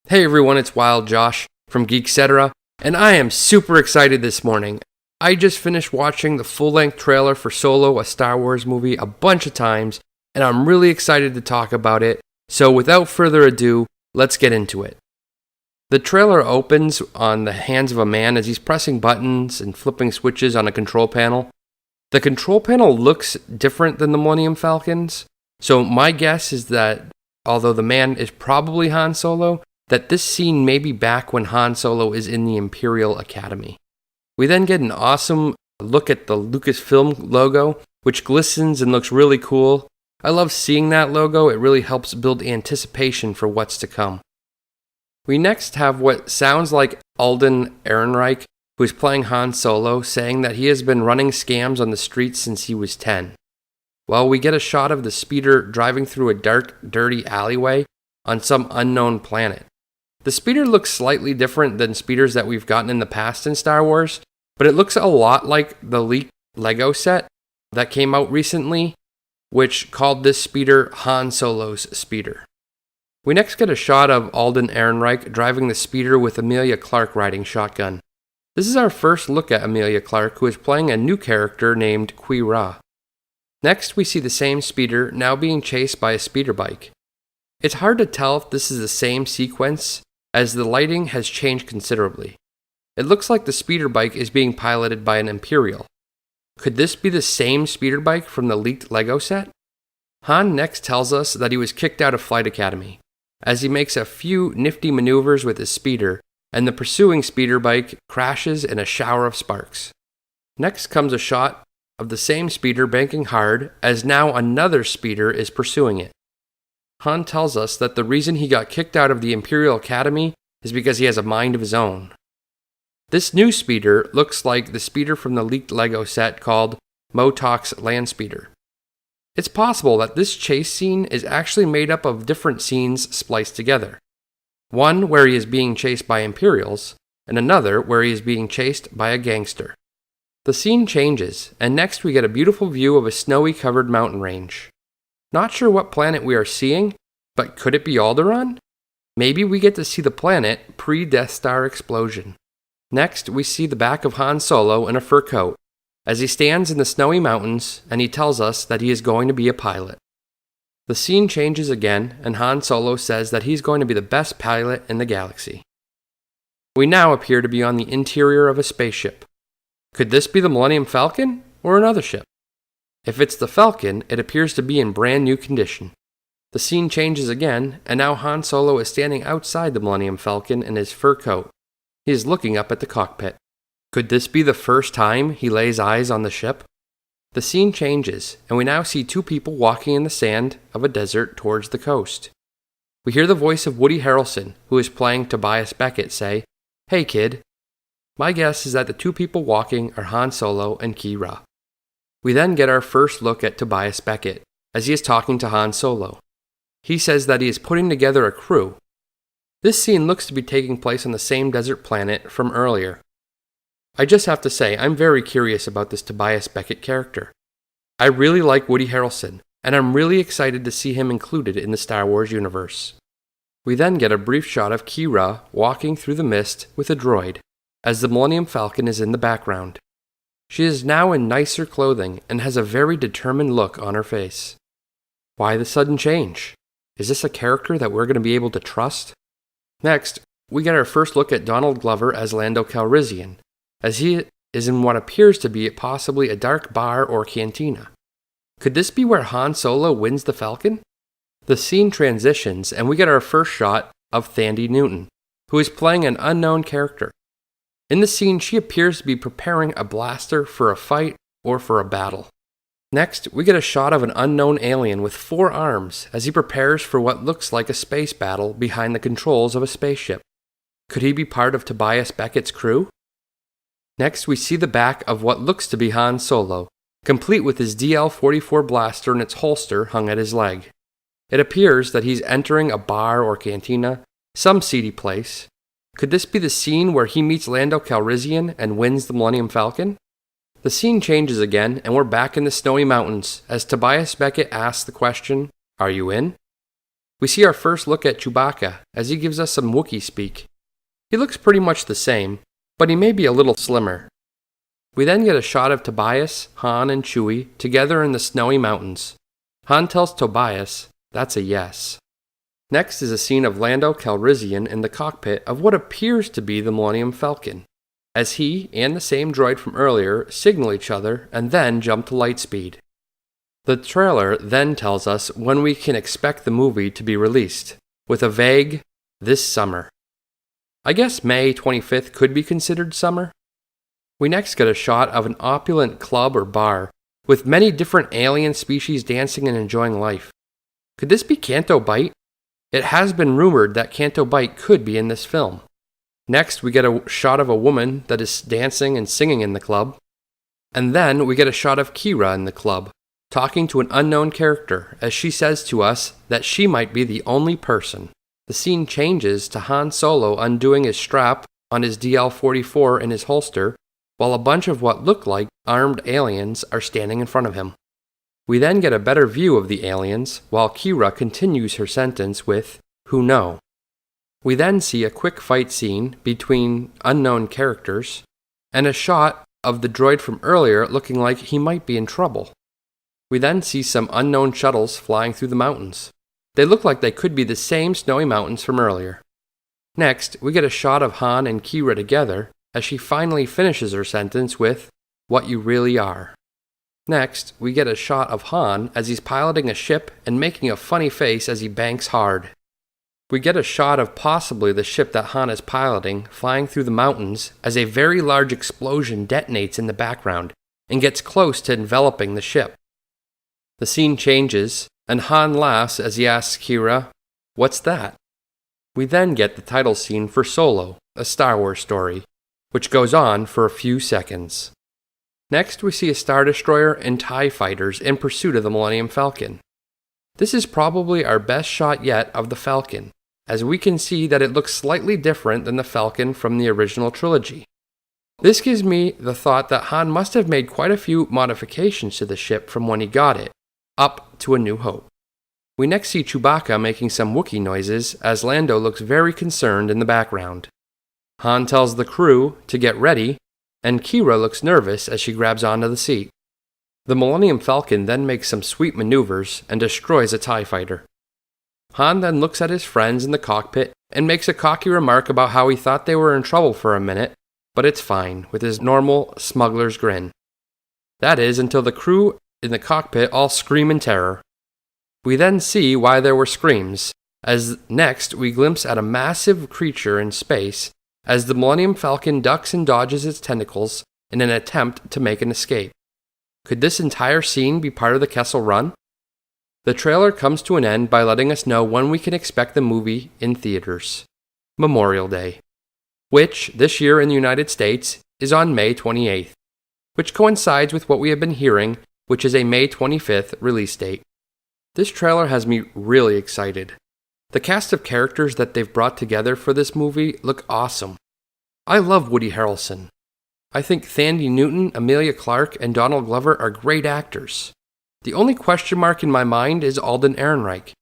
Hey everyone, it's Wild Josh from Geek-Cetera, and I am super excited this morning. I just finished watching the full-length trailer for Solo, a Star Wars movie, a bunch of times, and I'm really excited to talk about it. So without further ado, let's get into it. The trailer opens on the hands of a man as he's pressing buttons and flipping switches on a control panel. The control panel looks different than the Millennium Falcon's, so my guess is that although the man is probably Han Solo, that this scene may be back when Han Solo is in the Imperial Academy. We then get an awesome look at the Lucasfilm logo, which glistens and looks really cool. I love seeing that logo, it really helps build anticipation for what's to come. We next have what sounds like Alden Ehrenreich, who is playing Han Solo, saying that he has been running scams on the streets since he was 10. Well, we get a shot of the speeder driving through a dark, dirty alleyway on some unknown planet. The speeder looks slightly different than speeders that we've gotten in the past in Star Wars, but it looks a lot like the leaked Lego set that came out recently, which called this speeder Han Solo's speeder. We next get a shot of Alden Ehrenreich driving the speeder with Emilia Clarke riding shotgun. This is our first look at Emilia Clarke, who is playing a new character named Qui-Ra. Next, we see the same speeder now being chased by a speeder bike. It's hard to tell if this is the same sequence, as the lighting has changed considerably. It looks like the speeder bike is being piloted by an Imperial. Could this be the same speeder bike from the leaked Lego set? Han next tells us that he was kicked out of Flight Academy, as he makes a few nifty maneuvers with his speeder, and the pursuing speeder bike crashes in a shower of sparks. Next comes a shot of the same speeder banking hard, as now another speeder is pursuing it. Han tells us that the reason he got kicked out of the Imperial Academy is because he has a mind of his own. This new speeder looks like the speeder from the leaked Lego set called Motok's Land Speeder. It's possible that this chase scene is actually made up of different scenes spliced together. One where he is being chased by Imperials, and another where he is being chased by a gangster. The scene changes, and next we get a beautiful view of a snowy covered mountain range. Not sure what planet we are seeing, but could it be Alderaan? Maybe we get to see the planet pre-Death Star explosion. Next, we see the back of Han Solo in a fur coat, as he stands in the snowy mountains and he tells us that he is going to be a pilot. The scene changes again, and Han Solo says that he's going to be the best pilot in the galaxy. We now appear to be on the interior of a spaceship. Could this be the Millennium Falcon or another ship? If it's the Falcon, it appears to be in brand new condition. The scene changes again, and now Han Solo is standing outside the Millennium Falcon in his fur coat. He is looking up at the cockpit. Could this be the first time he lays eyes on the ship? The scene changes, and we now see two people walking in the sand of a desert towards the coast. We hear the voice of Woody Harrelson, who is playing Tobias Beckett, say, "Hey kid." My guess is that the two people walking are Han Solo and Qui-Ra. We then get our first look at Tobias Beckett, as he is talking to Han Solo. He says that he is putting together a crew. This scene looks to be taking place on the same desert planet from earlier. I just have to say, I'm very curious about this Tobias Beckett character. I really like Woody Harrelson, and I'm really excited to see him included in the Star Wars universe. We then get a brief shot of Qui-Ra walking through the mist with a droid, as the Millennium Falcon is in the background. She is now in nicer clothing and has a very determined look on her face. Why the sudden change? Is this a character that we're going to be able to trust? Next, we get our first look at Donald Glover as Lando Calrissian, as he is in what appears to be possibly a dark bar or cantina. Could this be where Han Solo wins the Falcon? The scene transitions, and we get our first shot of Thandie Newton, who is playing an unknown character. In the scene, she appears to be preparing a blaster for a fight or for a battle. Next, we get a shot of an unknown alien with 4 arms as he prepares for what looks like a space battle behind the controls of a spaceship. Could he be part of Tobias Beckett's crew? Next, we see the back of what looks to be Han Solo, complete with his DL-44 blaster and its holster hung at his leg. It appears that he's entering a bar or cantina, some seedy place. Could this be the scene where he meets Lando Calrissian and wins the Millennium Falcon? The scene changes again, and we're back in the snowy mountains as Tobias Beckett asks the question, "Are you in?" We see our first look at Chewbacca as he gives us some Wookiee speak. He looks pretty much the same, but he may be a little slimmer. We then get a shot of Tobias, Han, and Chewie together in the snowy mountains. Han tells Tobias that's a yes. Next is a scene of Lando Calrissian in the cockpit of what appears to be the Millennium Falcon, as he and the same droid from earlier signal each other and then jump to light speed. The trailer then tells us when we can expect the movie to be released, with a vague, this summer. I guess May 25th could be considered summer. We next get a shot of an opulent club or bar, with many different alien species dancing and enjoying life. Could this be Canto Bight? It has been rumored that Canto Bight could be in this film. Next, we get a shot of a woman that is dancing and singing in the club. And then we get a shot of Kira in the club, talking to an unknown character as she says to us that she might be the only person. The scene changes to Han Solo undoing his strap on his DL-44 in his holster, while a bunch of what look like armed aliens are standing in front of him. We then get a better view of the aliens, while Kira continues her sentence with, "Who know?" We then see a quick fight scene between unknown characters, and a shot of the droid from earlier looking like he might be in trouble. We then see some unknown shuttles flying through the mountains. They look like they could be the same snowy mountains from earlier. Next, we get a shot of Han and Kira together as she finally finishes her sentence with, "What you really are." Next, we get a shot of Han as he's piloting a ship and making a funny face as he banks hard. We get a shot of possibly the ship that Han is piloting flying through the mountains as a very large explosion detonates in the background and gets close to enveloping the ship. The scene changes, and Han laughs as he asks Kira, "What's that?" We then get the title scene for Solo, a Star Wars story, which goes on for a few seconds. Next, we see a Star Destroyer and TIE fighters in pursuit of the Millennium Falcon. This is probably our best shot yet of the Falcon, as we can see that it looks slightly different than the Falcon from the original trilogy. This gives me the thought that Han must have made quite a few modifications to the ship from when he got it, up to A New Hope. We next see Chewbacca making some Wookiee noises as Lando looks very concerned in the background. Han tells the crew to get ready, and Kira looks nervous as she grabs onto the seat. The Millennium Falcon then makes some sweet maneuvers and destroys a TIE fighter. Han then looks at his friends in the cockpit and makes a cocky remark about how he thought they were in trouble for a minute, but it's fine, with his normal smuggler's grin. That is, until the crew in the cockpit all scream in terror. We then see why there were screams, as next we glimpse at a massive creature in space as the Millennium Falcon ducks and dodges its tentacles in an attempt to make an escape. Could this entire scene be part of the Kessel Run? The trailer comes to an end by letting us know when we can expect the movie in theaters. Memorial Day, which this year in the United States is on May 28th, which coincides with what we have been hearing, which is a May 25th release date. This trailer has me really excited. The cast of characters that they've brought together for this movie look awesome. I love Woody Harrelson. I think Thandie Newton, Emilia Clarke, and Donald Glover are great actors. The only question mark in my mind is Alden Ehrenreich.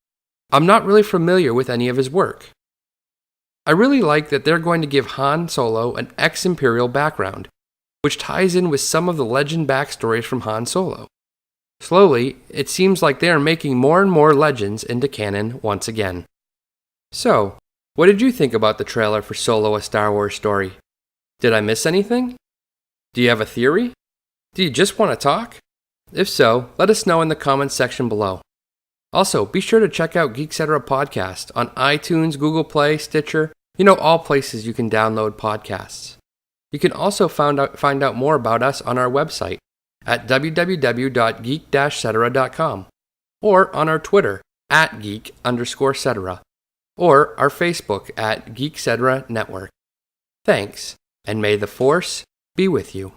I'm not really familiar with any of his work. I really like that they're going to give Han Solo an ex-Imperial background, which ties in with some of the legend backstories from Han Solo. Slowly, it seems like they are making more and more legends into canon once again. So, what did you think about the trailer for Solo: A Star Wars Story? Did I miss anything? Do you have a theory? Do you just want to talk? If so, let us know in the comments section below. Also, be sure to check out Geek-Cetera podcast on iTunes, Google Play, Stitcher, all places you can download podcasts. You can also find out more about us on our website at www.geek-cetera.com or on our Twitter at geek_cetera or our Facebook at Geek-Cetera Network. Thanks, and may the Force be with you.